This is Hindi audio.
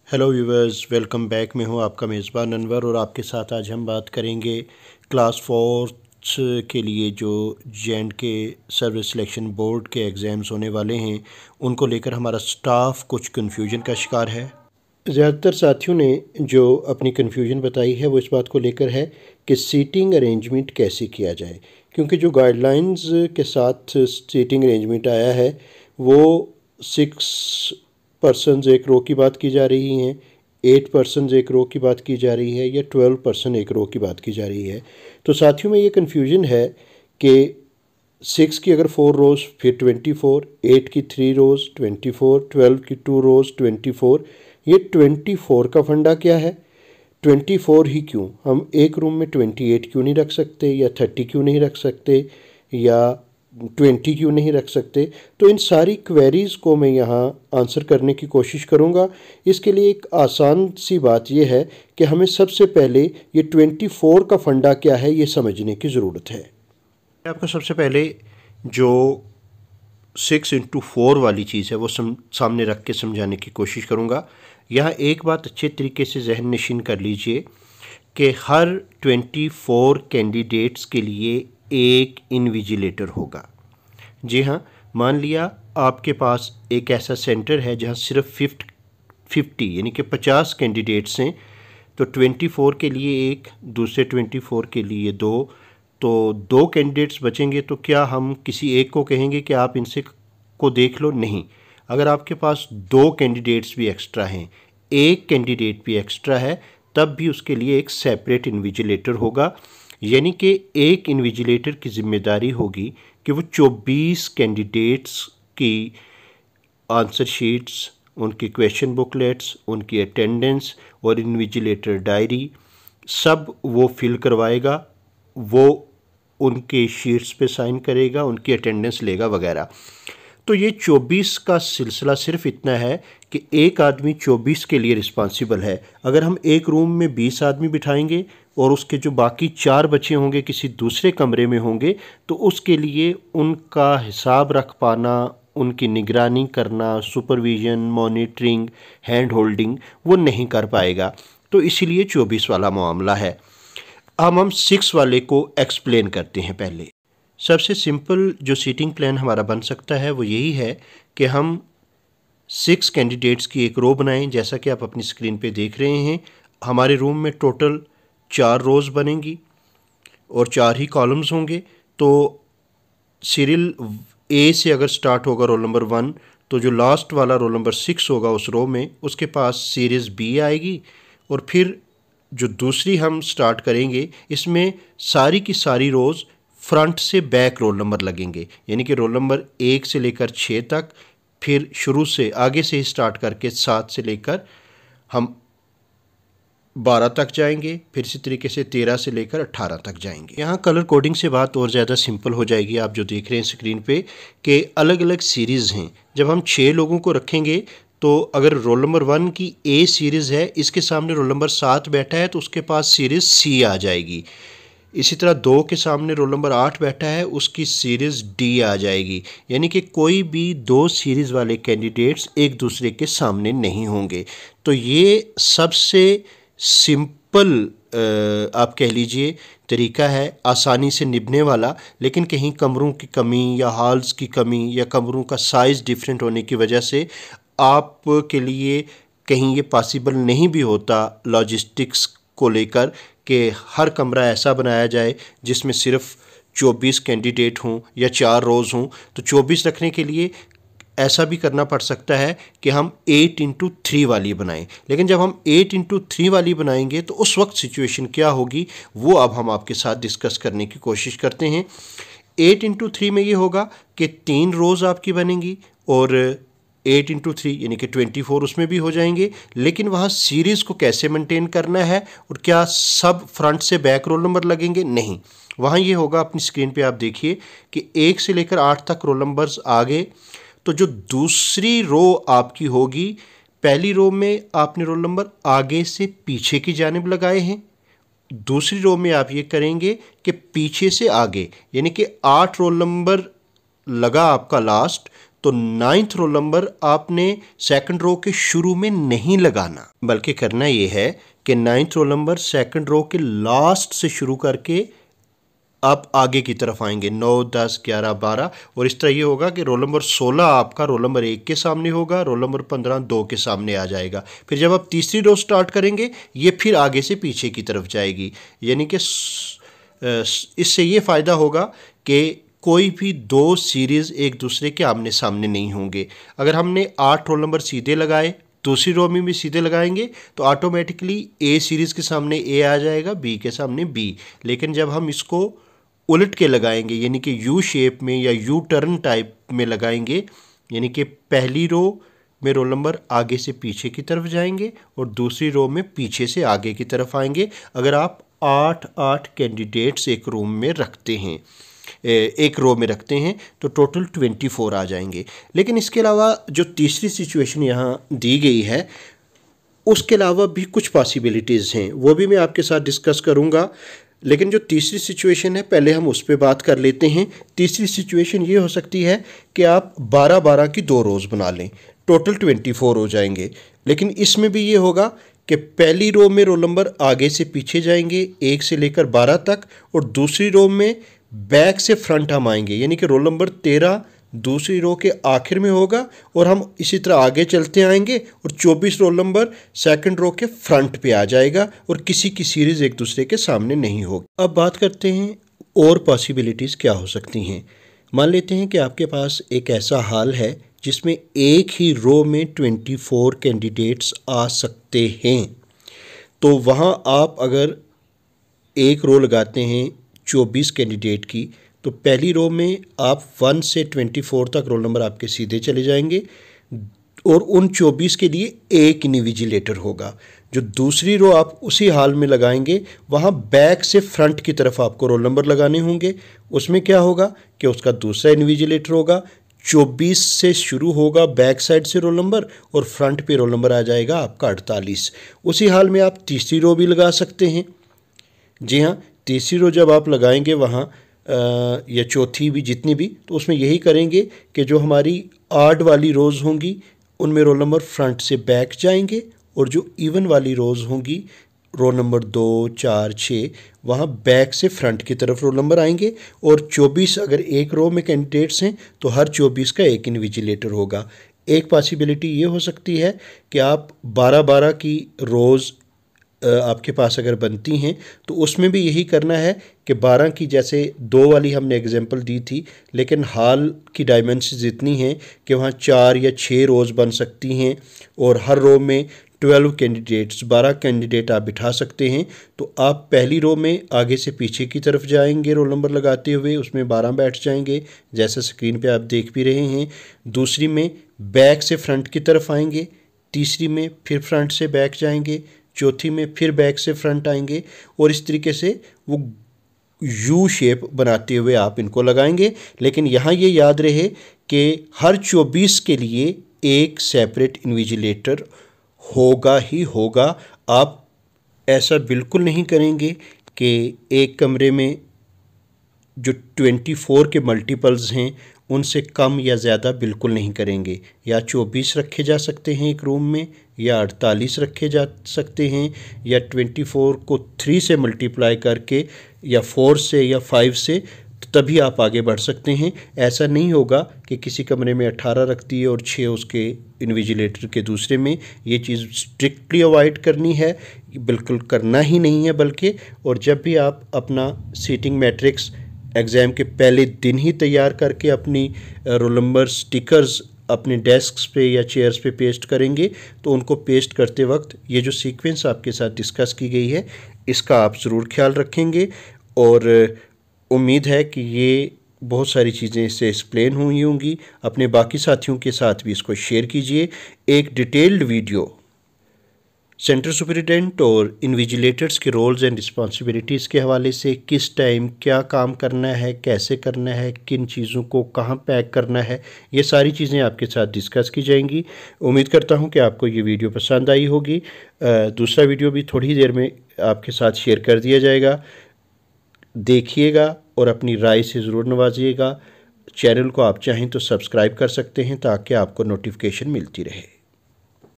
Hello viewers, welcome back. मैं हूं आपका मेज़बान अनवर और आपके साथ आज हम बात करेंगे क्लास फोर्थ के लिए जो जे.एंड.के सर्विस सिलेक्शन बोर्ड के एग्ज़ाम्स होने वाले हैं उनको लेकर हमारा स्टाफ कुछ कन्फ्यूजन का शिकार है। ज़्यादातर साथियों ने जो अपनी कन्फ्यूजन बताई है वो इस बात को लेकर है कि सीटिंग अरेंजमेंट कैसे किया जाए, क्योंकि जो गाइडलाइंस के साथ सीटिंग अरेंजमेंट आया है वो 6 पर्सनस एक रो की बात की जा रही हैं, 8 पर्सनस एक रो की बात की जा रही है या 12 पर्सन एक रो की बात की जा रही है। तो साथियों में ये कन्फ्यूजन है कि 6 की अगर 4 रोज़ फिर 24, 8 की 3 रोज़ 24, 12 की 2 रोज़ 24। ये 24 का फंडा क्या है? 24 ही क्यों? हम एक रूम में 28 क्यों नहीं रख सकते, या 30 क्यों नहीं रख सकते, या 20 क्यों नहीं रख सकते? तो इन सारी क्वेरीज़ को मैं यहाँ आंसर करने की कोशिश करूँगा। इसके लिए एक आसान सी बात यह है कि हमें सबसे पहले ये 24 का फंडा क्या है ये समझने की ज़रूरत है। आपको सबसे पहले जो 6x4 वाली चीज़ है वो सामने रख के समझाने की कोशिश करूँगा। यहाँ एक बात अच्छे तरीके से जहन नशीन कर लीजिए कि हर 24 कैंडिडेट्स के लिए एक इन्विजिलेटर होगा। जी हाँ, मान लिया आपके पास एक ऐसा सेंटर है जहाँ सिर्फ 50 यानी कि 50 कैंडिडेट्स हैं, तो 24 के लिए एक, दूसरे 24 के लिए दो, तो 2 कैंडिडेट्स बचेंगे। तो क्या हम किसी एक को कहेंगे कि आप इनसे को देख लो? नहीं। अगर आपके पास 2 कैंडिडेट्स भी एक्स्ट्रा हैं, एक कैंडिडेट भी एक्स्ट्रा है, तब भी उसके लिए एक सेपरेट इन्विजिलेटर होगा। यानी कि एक इन्विजिलेटर की जिम्मेदारी होगी कि वो 24 कैंडिडेट्स की आंसर शीट्स, उनकी क्वेश्चन बुकलेट्स, उनकी अटेंडेंस और इन्विजिलेटर डायरी सब वो फिल करवाएगा, वो उनके शीट्स पे साइन करेगा, उनकी अटेंडेंस लेगा वगैरह। तो ये 24 का सिलसिला सिर्फ इतना है कि एक आदमी 24 के लिए रिस्पॉन्सिबल है। अगर हम एक रूम में 20 आदमी बिठाएंगे और उसके जो बाकी 4 बच्चे होंगे किसी दूसरे कमरे में होंगे, तो उसके लिए उनका हिसाब रख पाना, उनकी निगरानी करना, सुपरविज़न, मॉनिटरिंग, हैंड होल्डिंग वो नहीं कर पाएगा। तो इसीलिए 24 वाला मामला है। अब हम 6 वाले को एक्सप्लेन करते हैं। पहले सबसे सिंपल जो सीटिंग प्लान हमारा बन सकता है वो यही है कि हम 6 कैंडिडेट्स की एक रो बनाएं, जैसा कि आप अपनी स्क्रीन पे देख रहे हैं। हमारे रूम में टोटल 4 रोज़ बनेंगी और 4 ही कॉलम्स होंगे। तो सीरियल ए से अगर स्टार्ट होगा रोल नंबर 1, तो जो लास्ट वाला रोल नंबर 6 होगा उस रो में, उसके पास सीरीज़ बी आएगी। और फिर जो दूसरी हम स्टार्ट करेंगे, इसमें सारी की सारी रोज़ फ्रंट से बैक रोल नंबर लगेंगे, यानी कि रोल नंबर 1 से लेकर 6 तक, फिर शुरू से आगे से ही स्टार्ट करके 7 से लेकर हम 12 तक जाएंगे, फिर इसी तरीके से 13 से लेकर 18 तक जाएंगे। यहाँ कलर कोडिंग से बात और ज़्यादा सिंपल हो जाएगी। आप जो देख रहे हैं स्क्रीन पे कि अलग अलग सीरीज़ हैं। जब हम 6 लोगों को रखेंगे तो अगर रोल नंबर 1 की ए सीरीज़ है, इसके सामने रोल नंबर 7 बैठा है तो उसके पास सीरीज़ सी आ जाएगी। इसी तरह 2 के सामने रोल नंबर 8 बैठा है, उसकी सीरीज़ डी आ जाएगी। यानी कि कोई भी 2 सीरीज़ वाले कैंडिडेट्स एक दूसरे के सामने नहीं होंगे। तो ये सबसे सिंपल आप कह लीजिए तरीका है, आसानी से निभने वाला। लेकिन कहीं कमरों की कमी या हॉल्स की कमी या कमरों का साइज़ डिफरेंट होने की वजह से आपके लिए कहीं ये पॉसिबल नहीं भी होता लॉजिस्टिक्स को लेकर कि हर कमरा ऐसा बनाया जाए जिसमें सिर्फ 24 कैंडिडेट हों या 4 रोज़ हों। तो 24 रखने के लिए ऐसा भी करना पड़ सकता है कि हम 8x3 वाली बनाएं। लेकिन जब हम 8x3 वाली बनाएंगे तो उस वक्त सिचुएशन क्या होगी वो अब हम आपके साथ डिस्कस करने की कोशिश करते हैं। 8x3 में ये होगा कि 3 रोज़ आपकी बनेंगी और 8x3 यानी कि 24 उसमें भी हो जाएंगे। लेकिन वहाँ सीरीज़ को कैसे मेंटेन करना है और क्या सब फ्रंट से बैक रोल नंबर लगेंगे? नहीं, वहाँ ये होगा, अपनी स्क्रीन पे आप देखिए कि 1 से लेकर 8 तक रोल नंबर्स आ गए। तो जो दूसरी रो आपकी होगी, पहली रो में आपने रोल नंबर आगे से पीछे की जानिब लगाए हैं, दूसरी रो में आप ये करेंगे कि पीछे से आगे, यानी कि 8 रोल नंबर लगा आपका लास्ट, तो 9th रोल नंबर आपने सेकंड रो के शुरू में नहीं लगाना, बल्कि करना ये है कि 9th roll number second row के लास्ट से शुरू करके आप आगे की तरफ आएंगे 9, 10, 11, 12 और इस तरह ये होगा कि रोल नंबर 16 आपका रोल नंबर 1 के सामने होगा, रोल नंबर 15 2 के सामने आ जाएगा। फिर जब आप तीसरी रो स्टार्ट करेंगे ये फिर आगे से पीछे की तरफ जाएगी, यानी कि इससे ये फ़ायदा होगा कि कोई भी दो सीरीज़ एक दूसरे के आमने सामने नहीं होंगे। अगर हमने 8 रोल नंबर सीधे लगाए, दूसरी रो में भी सीधे लगाएंगे तो ऑटोमेटिकली ए सीरीज़ के सामने ए आ जाएगा, बी के सामने बी। लेकिन जब हम इसको उलट के लगाएंगे यानी कि यू शेप में या यू टर्न टाइप में लगाएंगे, यानी कि पहली रो में रोल नंबर आगे से पीछे की तरफ जाएंगे और दूसरी रो में पीछे से आगे की तरफ आएंगे। अगर आप 8 कैंडिडेट्स एक रूम में रखते हैं, एक रो में रखते हैं तो टोटल 24 आ जाएंगे। लेकिन इसके अलावा जो तीसरी सिचुएशन यहाँ दी गई है उसके अलावा भी कुछ पॉसिबिलिटीज़ हैं, वो भी मैं आपके साथ डिस्कस करूँगा। लेकिन जो तीसरी सिचुएशन है पहले हम उस पर बात कर लेते हैं। तीसरी सिचुएशन ये हो सकती है कि आप 12-12 की 2 रोज़ बना लें, टोटल 24 हो जाएंगे। लेकिन इसमें भी ये होगा कि पहली रो में रोल नंबर आगे से पीछे जाएंगे 1 से लेकर 12 तक और दूसरी रो में बैक से फ्रंट हम आएंगे, यानी कि रोल नंबर 13 दूसरी रो के आखिर में होगा और हम इसी तरह आगे चलते आएंगे और 24 रोल नंबर सेकंड रो के फ्रंट पे आ जाएगा और किसी की सीरीज़ एक दूसरे के सामने नहीं होगी। अब बात करते हैं और पॉसिबिलिटीज़ क्या हो सकती हैं। मान लेते हैं कि आपके पास एक ऐसा हाल है जिसमें एक ही रो में 24 कैंडिडेट्स आ सकते हैं, तो वहाँ आप अगर एक रो लगाते हैं 24 कैंडिडेट की तो पहली रो में आप 1 से 24 तक रोल नंबर आपके सीधे चले जाएंगे और उन 24 के लिए एक इन्विजिलेटर होगा। जो दूसरी रो आप उसी हाल में लगाएंगे वहाँ बैक से फ्रंट की तरफ आपको रोल नंबर लगाने होंगे। उसमें क्या होगा कि उसका दूसरा इन्विजिलेटर होगा, 24 से शुरू होगा बैक साइड से रोल नंबर और फ्रंट पे रोल नंबर आ जाएगा आपका 48। उसी हाल में आप तीसरी रो भी लगा सकते हैं। जी हाँ, तीसरी रो जब आप लगाएंगे वहाँ या चौथी भी जितनी भी, तो उसमें यही करेंगे कि जो हमारी आड वाली रोज़ होंगी उनमें रोल नंबर फ्रंट से बैक जाएंगे और जो इवन वाली रोज़ होंगी रोल नंबर 2, 4, 6 वहाँ बैक से फ्रंट की तरफ रोल नंबर आएंगे और 24 अगर एक रो में कैंडिडेट्स हैं तो हर 24 का एक इन्विजिलेटर होगा। एक पॉसिबिलिटी ये हो सकती है कि आप 12-12 की रोज़ आपके पास अगर बनती हैं तो उसमें भी यही करना है कि 12 की, जैसे 2 वाली हमने एग्जांपल दी थी, लेकिन हाल की डायमेंशंस इतनी हैं कि वहाँ 4 या 6 रोज़ बन सकती हैं और हर रो में 12 कैंडिडेट्स 12 कैंडिडेट आप बिठा सकते हैं। तो आप पहली रो में आगे से पीछे की तरफ जाएंगे रोल नंबर लगाते हुए, उसमें 12 बैठ जाएंगे जैसा स्क्रीन पे आप देख भी रहे हैं। दूसरी में बैक से फ्रंट की तरफ आएंगे, तीसरी में फिर फ्रंट से बैक जाएंगे, चौथी में फिर बैक से फ्रंट आएंगे और इस तरीके से वो यू शेप बनाते हुए आप इनको लगाएंगे। लेकिन यहाँ ये याद रहे कि हर 24 के लिए एक सेपरेट इन्विजिलेटर होगा ही होगा। आप ऐसा बिल्कुल नहीं करेंगे कि एक कमरे में जो 24 के मल्टीपल्स हैं उनसे कम या ज़्यादा बिल्कुल नहीं करेंगे। या 24 रखे जा सकते हैं एक रूम में, या 48 रखे जा सकते हैं, या 24 को 3 से मल्टीप्लाई करके या 4 से या 5 से, तभी आप आगे बढ़ सकते हैं। ऐसा नहीं होगा कि किसी कमरे में 18 रख दिए और 6 उसके इन्विजिलेटर के दूसरे में। ये चीज़ स्ट्रिक्टली अवॉइड करनी है, बिल्कुल करना ही नहीं है बल्कि। और जब भी आप अपना सीटिंग मैट्रिक्स एग्ज़ाम के पहले दिन ही तैयार करके अपनी रोल नंबर स्टिकर्स अपने डेस्क्स पे या चेयर्स पे पेस्ट करेंगे तो उनको पेस्ट करते वक्त ये जो सीक्वेंस आपके साथ डिस्कस की गई है इसका आप ज़रूर ख्याल रखेंगे। और उम्मीद है कि ये बहुत सारी चीज़ें इससे एक्सप्लेन हुई होंगी। अपने बाकी साथियों के साथ भी इसको शेयर कीजिए। एक डिटेल्ड वीडियो सेंटर सुपरिटेंडेंट और इन्विजिलेटर्स के रोल्स एंड रिस्पॉन्सिबिलिटीज़ के हवाले से, किस टाइम क्या काम करना है, कैसे करना है, किन चीज़ों को कहाँ पैक करना है, ये सारी चीज़ें आपके साथ डिस्कस की जाएंगी। उम्मीद करता हूँ कि आपको ये वीडियो पसंद आई होगी। दूसरा वीडियो भी थोड़ी देर में आपके साथ शेयर कर दिया जाएगा, देखिएगा और अपनी राय से ज़रूर नवाजिएगा। चैनल को आप चाहें तो सब्सक्राइब कर सकते हैं ताकि आपको नोटिफिकेशन मिलती रहे।